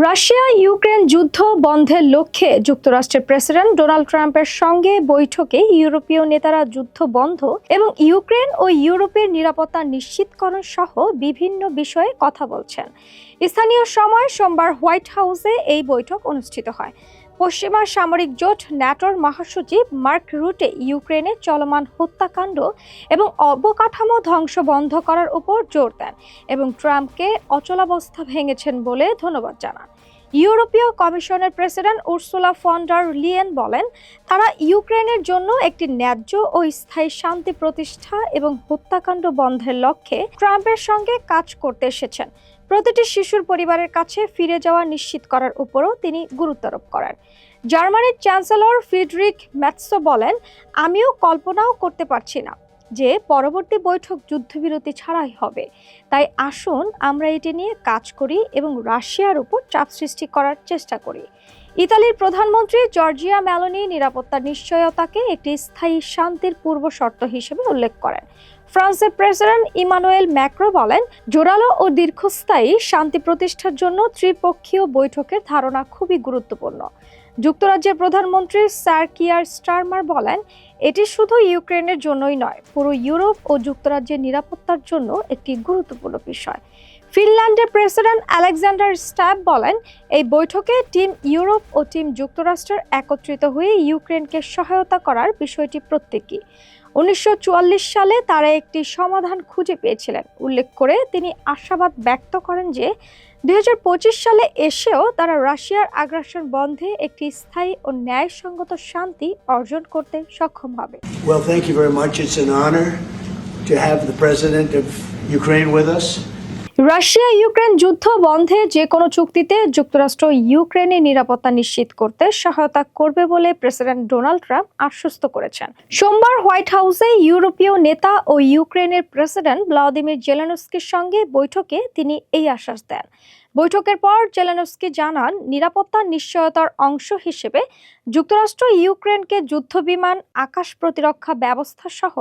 Russia Ukraine যুদ্ধ বন্ধের লক্ষ্যে যুক্তরাষ্ট্রের প্রেসিডেন্ট ডোনাল্ড ট্রাম্পের সঙ্গে বৈঠকে ইউরোপীয় নেতারা যুদ্ধ বন্ধ এবং ইউক্রেন ও ইউরোপের নিরাপত্তা নিশ্চিতকরণ সহ বিভিন্ন বিষয়ে কথা বলছেন। স্থানীয় সময় সোমবার হোয়াইট হাউসে এই বৈঠক অনুষ্ঠিত হয়। পশ্চিমা সামরিক জোট ন্যাটোর মহাসচিব মার্ক রুটে ইউক্রেনে চলমান হত্যাকাণ্ড এবং অবকাঠামো ধ্বংস বন্ধ করার উপর জোর দেন এবং ট্রাম্পকে অচলাবস্থা ভেঙেছেন বলে ধন্যবাদ জানান। ইউরোপীয় কমিশনের president Ursula von der Leyen বলেন, তারা ইউক্রেনের জন্য একটি ন্যায্য ও স্থায়ী শান্তি প্রতিষ্ঠা এবং হত্যাকাণ্ড বন্ধের লক্ষ্যে ট্রাম্পের সঙ্গে কাজ করতে এসেছেন। প্রতিটি শিশুর পরিবারের কাছে ফিরে যাওয়া নিশ্চিত করার উপরও তিনি গুরুত্ব আরোপ করেন। জার্মানির চ্যান্সেলর ফ্রিডরিখ ম্যাটসো বলেন, আমিও কল্পনাও করতে পারছি না যে পরবর্তী বৈঠক যুদ্ধবিরতি ছাড়াই হবে। তাই আসুন আমরা এটি নিয়ে কাজ করি এবং রাশিয়ার উপর চাপ সৃষ্টি করার চেষ্টা করি। ইতালির প্রধানমন্ত্রী জর্জিয়া মেলোনি নিরাপত্তার নিশ্চয়তাকে একটি স্থায়ী শান্তির পূর্ব শর্ত হিসেবে উল্লেখ করেন। ফ্রান্সের প্রেসিডেন্ট ইমানুয়েল ম্যাক্রো বলেন, জোরালো ও দীর্ঘস্থায়ী শান্তি প্রতিষ্ঠার জন্য ত্রিপক্ষীয় বৈঠকের ধারণা খুবই গুরুত্বপূর্ণ। যুক্তরাজ্যের প্রধানমন্ত্রী স্যার কিয়ার স্টারমার বলেন, এটি শুধু ইউক্রেনের জন্যই নয়, পুরো ইউরোপ ও যুক্তরাজ্যের নিরাপত্তার জন্য একটি গুরুত্বপূর্ণ বিষয়। ফিনল্যান্ডের প্রেসিডেন্ট আলেকজান্ডার স্ট্যাব বলেন, এই বৈঠকে টিম ইউরোপ ও টিম যুক্তরাষ্ট্রের একত্রিত হয়ে ইউক্রেনকে সহায়তা করার বিষয়টি প্রত্যেকই। 1944 সালে তারা একটি সমাধান খুঁজে পেয়েছিলেন উল্লেখ করে তিনি আশাবাদ ব্যক্ত করেন যে 2025 সালে এসেও তারা রাশিয়ার আগ্রাসন বন্ধে একটি স্থায়ী ও ন্যায়সঙ্গত শান্তি অর্জন করতে সক্ষম হবে। Well, thank you very much. It's an honor to have the president of Ukraine with us. Russia Ukraine যুদ্ধ বন্ধে যে কোনো চুক্তিতে যুক্তরাষ্ট্র ইউক্রেনের নিরাপত্তা নিশ্চিত করতে সহায়তা করবে বলে প্রেসিডেন্ট ডোনাল্ড ট্রাম্প আশ্বস্ত করেছেন। সোমবার হোয়াইট হাউসে ইউরোপীয় নেতা ও ইউক্রেনের প্রেসিডেন্ট ভ্লাদিমির জেলেনস্কির সঙ্গে বৈঠকে তিনি এই আশ্বাস দেন। বৈঠকের পর জেলেনস্কি জানান, নিরাপত্তার নিশ্চয়তার অংশ হিসেবে যুক্তরাষ্ট্র ইউক্রেনকে যুদ্ধবিমান, আকাশ প্রতিরক্ষা ব্যবস্থা সহ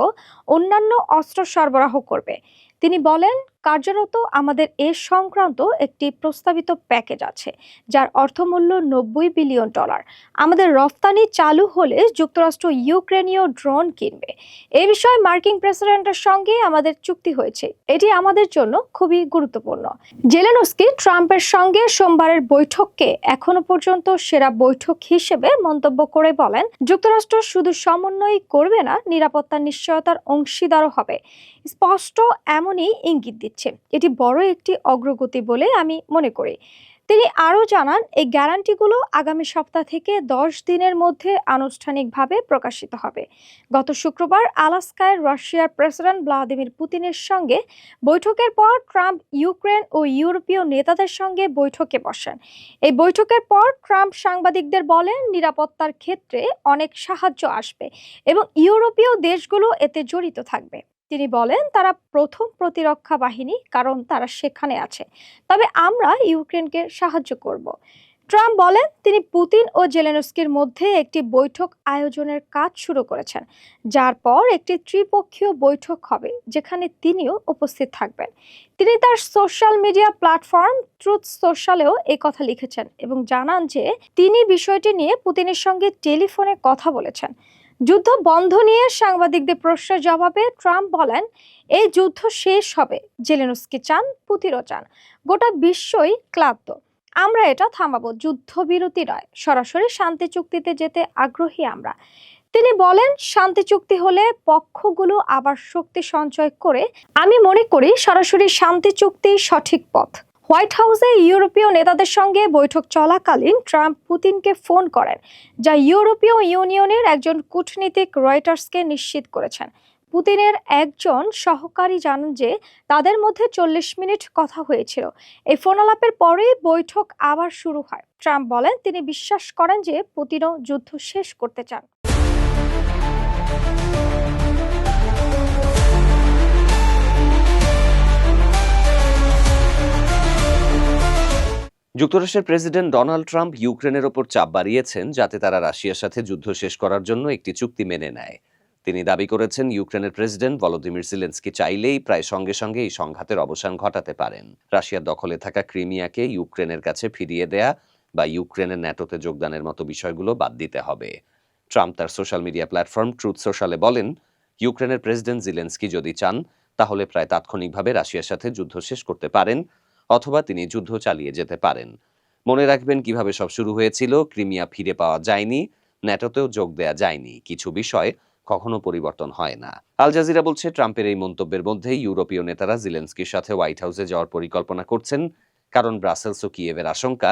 অন্যান্য অস্ত্র সরবরাহ করবে। তিনি বলেন, কার্যরত আমাদের এ সংক্রান্ত একটি প্রস্তাবিত প্যাকেজ আছে যার অর্থমূল্য $90 বিলিয়ন। আমাদের রফতানি চালু হলে যুক্তরাষ্ট্র ইউক্রেনীয় ড্রোন কিনবে। এ বিষয়ে মার্কিন প্রেসিডেন্টের সঙ্গে আমাদের চুক্তি হয়েছে, এটি আমাদের জন্য খুবই গুরুত্বপূর্ণ। জেলেনস্কি ট্রাম্পের সঙ্গে সোমবারের বৈঠককে এখনো পর্যন্ত সেরা বৈঠক হিসেবে মন্তব্য করে বলেন, যুক্তরাষ্ট্র শুধু সমন্বয় করবে না, নিরাপত্তার নিশ্চয়তার অংশীদারও হবে। স্পষ্ট এমনই ইঙ্গিত দিচ্ছে, এটি বড় একটি অগ্রগতি বলে আমি মনে করি। তিনি আরও জানান, এই গ্যারান্টিগুলো আগামী সপ্তাহ থেকে 10 দিনের মধ্যে আনুষ্ঠানিকভাবে প্রকাশিত হবে। গত শুক্রবার আলাস্কায় রাশিয়ার প্রেসিডেন্ট ভ্লাদিমির পুতিনের সঙ্গে বৈঠকের পর ট্রাম্প ইউক্রেন ও ইউরোপীয় নেতাদের সঙ্গে বৈঠকে বসেন। এই বৈঠকের পর ট্রাম্প সাংবাদিকদের বলেন, নিরাপত্তার ক্ষেত্রে অনেক সাহায্য আসবে এবং ইউরোপীয় দেশগুলো এতে জড়িত থাকবে। তিনি বলেন, তারা প্রথম প্রতিরক্ষা বাহিনী, কারণ তারা সেখানে আছে, তবে আমরা ইউক্রেনকে সাহায্য করব। ট্রাম্প বলেন, তিনি পুতিন ও জেলেনস্কির মধ্যে একটি বৈঠক আয়োজনের কাজ শুরু করেছেন, যার পর একটি ত্রিপক্ষীয় বৈঠক হবে যেখানে তিনিও উপস্থিত থাকবেন। তিনি তার সোশ্যাল মিডিয়া প্ল্যাটফর্ম ট্রুথ সোশ্যালেও এই কথা লিখেছেন এবং জানান যে তিনি বিষয়টি নিয়ে পুতিনের সঙ্গে টেলিফোনে কথা বলেছেন। যুদ্ধ বন্ধ নিয়ে সাংবাদিকদের প্রশ্নের জবাবে ট্রাম্প বলেন, এই যুদ্ধ শেষ হবে। জেলেনস্কি চান, পুতিনও চান, গোটা বিশ্বই ক্লান্ত। আমরা এটা থামাবো, যুদ্ধবিরতি নয়, সরাসরি শান্তি চুক্তিতে যেতে আগ্রহী আমরা। তিনি বলেন, শান্তি চুক্তি হলে পক্ষগুলো আবার শক্তি সঞ্চয় করে। আমি মনে করি সরাসরি শান্তি চুক্তি সঠিক পথ। হোয়াইট হাউসে ইউরোপীয় নেতাদের সঙ্গে বৈঠক চলাকালীন ট্রাম্প পুতিনকে ফোন করেন, যা ইউরোপীয় ইউনিয়নের একজন কূটনীতিক রয়টার্সকে নিশ্চিত করেছেন। পুতিনের একজন সহকারী জানান যে তাদের মধ্যে 40 মিনিট কথা হয়েছিল। এই ফোনালাপের পরেই বৈঠক আবার শুরু হয়। ট্রাম্প বলেন, তিনি বিশ্বাস করেন যে পুতিনও যুদ্ধ শেষ করতে চান। যুক্তরাষ্ট্রের প্রেসিডেন্ট ডোনাল্ড ট্রাম্প ইউক্রেনের ওপর চাপ বাড়িয়েছেন যাতে তারা রাশিয়ার সাথে যুদ্ধ শেষ করার জন্য একটি চুক্তি মেনে নেয়। তিনি দাবি করেছেন, ইউক্রেনের প্রেসিডেন্ট ভলোদিমির জেলেনস্কি চাইলেই প্রায় সঙ্গে সঙ্গে এই সংঘাতের অবসান ঘটাতে পারেন। রাশিয়ার দখলে থাকা ক্রিমিয়াকে ইউক্রেনের কাছে ফিরিয়ে দেয়া বা ইউক্রেনের ন্যাটোতে যোগদানের মতো বিষয়গুলো বাদ দিতে হবে। ট্রাম্প তার সোশ্যাল মিডিয়া প্ল্যাটফর্ম ট্রুথ সোশ্যালে বলেন, ইউক্রেনের প্রেসিডেন্ট জেলেনস্কি যদি চান তাহলে প্রায় তাৎক্ষণিকভাবে রাশিয়ার সাথে যুদ্ধ শেষ করতে পারেন, অথবা তিনি যুদ্ধ চালিয়ে যেতে পারেন। মনে রাখবেন কিভাবে সব শুরু হয়েছিল। ক্রিমিয়া ফিরে পাওয়া যায়নি, ন্যাটোতেও যোগ দেয়া যায়নি। কিছু বিষয় কখনো পরিবর্তন হয় না। আল জাজিরা বলছে, ট্রাম্পের এই মন্তব্যের মধ্যে ইউরোপীয় নেতারা জেলেনস্কির সাথে হোয়াইট হাউসে যাওয়ার পরিকল্পনা করছেন, কারণ ব্রাসেলস ও কিয়েভের আশঙ্কা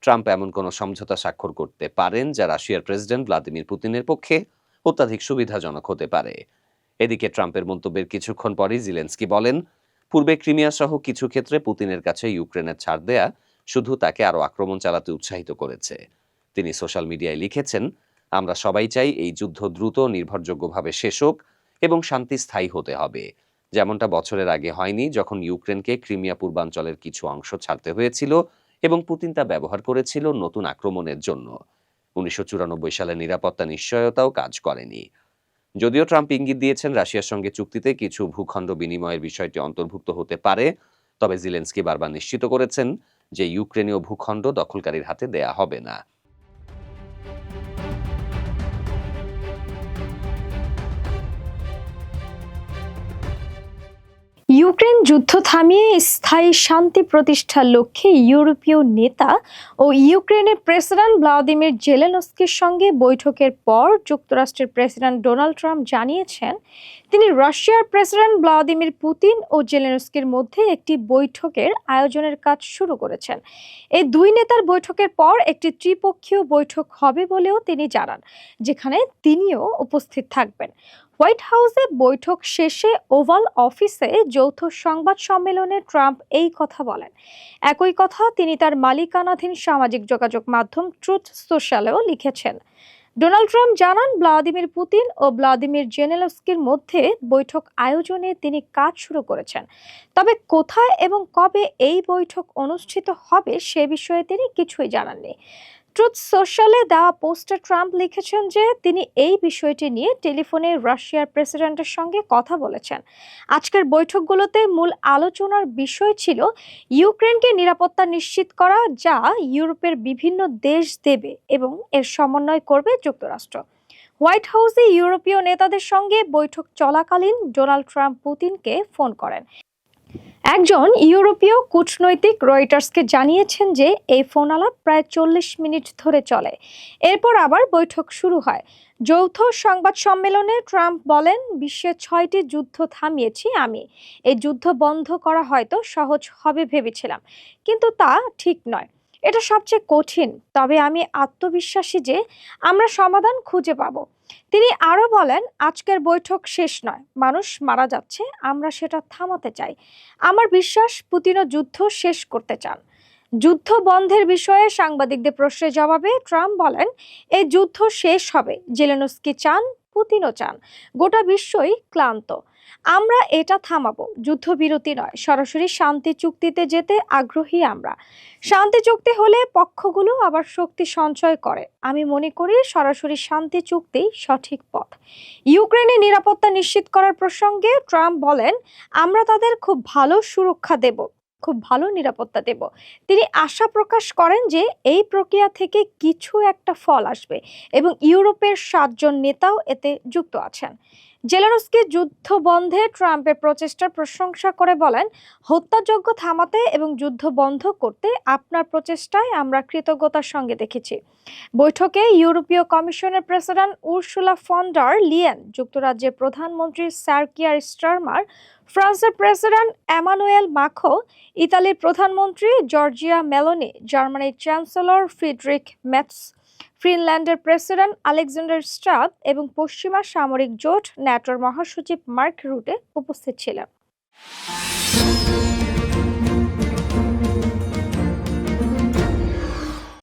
ট্রাম্প এমন কোনো সমঝোতা স্বাক্ষর করতে পারেন যা রাশিয়ার প্রেসিডেন্ট ভ্লাদিমির পুতিনের পক্ষে অত্যাধিক সুবিধাজনক হতে পারে। এদিকে ট্রাম্পের মন্তব্যের কিছুক্ষণ পরই জেলেনস্কি বলেন, পূর্বে ক্রিমিয়া সহ কিছু ক্ষেত্রে পুতিনের কাছে ইউক্রেনের ছাড় দেয়া শুধু তাকে আরও আক্রমণ চালাতে উৎসাহিত করেছে। তিনি সোশ্যাল মিডিয়ায় লিখেছেন, আমরা সবাই চাই এই যুদ্ধ দ্রুত নির্ভরযোগ্যভাবে শেষ হোক এবং শান্তি স্থায়ী হতে হবে, যেমনটা বছরের আগে হয়নি, যখন ইউক্রেনকে ক্রিমিয়া পূর্বাঞ্চলের কিছু অংশ ছাড়তে হয়েছিল এবং পুতিন তা ব্যবহার করেছিল নতুন আক্রমণের জন্য। 1994 সালে নিরাপত্তা নিশ্চয়তাও কাজ করেনি। যদিও ট্রাম্প ইঙ্গিত দিয়েছেন রাশিয়ার সঙ্গে চুক্তিতে কিছু ভূখণ্ড বিনিময়ের বিষয়টি অন্তর্ভুক্ত হতে পারে, তবে জেলেনস্কি বারবার নিশ্চিত করেছেন যে ইউক্রেনীয় ভূখণ্ড দখলকারীর হাতে দেয়া হবে না। ইউক্রেন যুদ্ধ থামিয়ে স্থায়ী শান্তি প্রতিষ্ঠার লক্ষ্যে ইউরোপীয় নেতা ও ইউক্রেনের প্রেসিডেন্ট ভ্লাদিমির জেলেনস্কির সঙ্গে বৈঠকের পর যুক্তরাষ্ট্রের প্রেসিডেন্ট ডোনাল্ড ট্রাম্প জানিয়েছেন, তিনি রাশিয়ার প্রেসিডেন্ট ভ্লাদিমির পুতিন ও জেলেনস্কির মধ্যে একটি বৈঠকের আয়োজনের কাজ শুরু করেছেন। এই দুই নেতার বৈঠকের পর একটি ত্রিপক্ষীয় বৈঠক হবে বলেও তিনি জানান, যেখানে তিনিও উপস্থিত থাকবেন। হোয়াইট হাউসে বৈঠক শেষে ওভাল অফিসে যৌথ সংবাদ সম্মেলনে ট্রাম্প এই কথা বলেন। একই কথা তিনি তার মালিকানাধীন সামাজিক যোগাযোগ মাধ্যম ট্রুথ সোশ্যালেও লিখেছেন। ডোনাল্ড ট্রাম্প জানান, ভ্লাদিমির পুতিন ও ভ্লাদিমির জেলেনস্কির মধ্যে বৈঠক আয়োজনে তিনি কাজ শুরু করেছেন, তবে কোথায় এবং কবে এই বৈঠক অনুষ্ঠিত হবে সে বিষয়ে তিনি কিছুই জানাননি। ট্রুথ সোশ্যালে দেওয়া পোস্টে ট্রাম্প লিখেছেন যে তিনি এই বিষয়টি নিয়ে টেলিফোনে রাশিয়ার প্রেসিডেন্টের সঙ্গে কথা বলেছেন। আজকের বৈঠকগুলোতে মূল আলোচনার বিষয় ছিল ইউক্রেনকে নিরাপত্তা নিশ্চিত করা, যা ইউরোপের বিভিন্ন দেশ দেবে এবং এর সমন্বয় করবে যুক্তরাষ্ট্র। হোয়াইট হাউসে ইউরোপীয় নেতাদের সঙ্গে বৈঠক চলাকালীন ডোনাল্ড ট্রাম্প পুতিনকে ফোন করেন। একজন ইউরোপীয় কূটনৈতিক রয়টার্সকে জানিয়েছেন যে এই ফোন আলাপ প্রায় 40 মিনিট ধরে চলে। এরপর আবার বৈঠক শুরু হয়। যৌথ সংবাদ সম্মেলনে ট্রাম্প বলেন, বিশ্বের 6টি যুদ্ধ থামিয়েছি আমি। এই যুদ্ধ বন্ধ করা হয়তো সহজ হবে ভেবেছিলাম, কিন্তু তা ঠিক নয়। এটা সবচেয়ে কঠিন, তবে আমি আত্মবিশ্বাসী যে আমরা সমাধান খুঁজে পাব। তিনি আরো বলেন, আজকের বৈঠক শেষ নয়, মানুষ মারা যাচ্ছে, আমরা সেটা থামাতে চাই। আমার বিশ্বাস পুতিনও যুদ্ধ শেষ করতে চান। যুদ্ধ বন্ধের বিষয়ে সাংবাদিকদের প্রশ্নের জবাবে ট্রাম্প বলেন, এই যুদ্ধ শেষ হবে। জেলেনস্কি চান, পুতিনও চান, গোটা বিশ্বই ক্লান্ত। আমরা এটা থামাবো, যুদ্ধবিরতি নয়, সরাসরি শান্তি চুক্তিতে যেতে আগ্রহী আমরা। শান্তি চুক্তি হলে পক্ষগুলো আবার শক্তি সঞ্চয় করে। আমি মনে করি সরাসরি শান্তি চুক্তি সঠিক পথ। ইউক্রেনের নিরাপত্তা নিশ্চিত করার প্রসঙ্গে ট্রাম্প বলেন, আমরা তাদের খুব ভালো সুরক্ষা দেব, খুব ভালো নিরাপত্তা দেব। তিনি আশা প্রকাশ করেন যে এই প্রক্রিয়া থেকে কিছু একটা ফল আসবে এবং ইউরোপের 7 জন নেতাও এতে যুক্ত আছেন। জেলেনস্কি যুদ্ধ বন্ধে ট্রাম্পের প্রচেষ্টার প্রশংসা করে বলেন, হত্যাযজ্ঞ থামাতে এবং যুদ্ধ বন্ধ করতে আপনার প্রচেষ্টায় আমরা কৃতজ্ঞতার সঙ্গে দেখেছি। বৈঠকে ইউরোপীয় কমিশনের president Ursula von der Leyen, যুক্তরাজ্যের প্রধানমন্ত্রী স্যার কিয়ার স্টারমার, ফ্রান্সের প্রেসিডেন্ট এমানুয়েল মাখো, ইতালির প্রধানমন্ত্রী জর্জিয়া মেলোনি, জার্মানির চ্যান্সেলর ফ্রিডরিখ মেটস, ফিনল্যান্ডের প্রেসিডেন্ট আলেকজান্ডার স্টাব এবং পশ্চিমা সামরিক জোট ন্যাটোর মহাসচিব মার্ক রুটে উপস্থিত ছিলেন।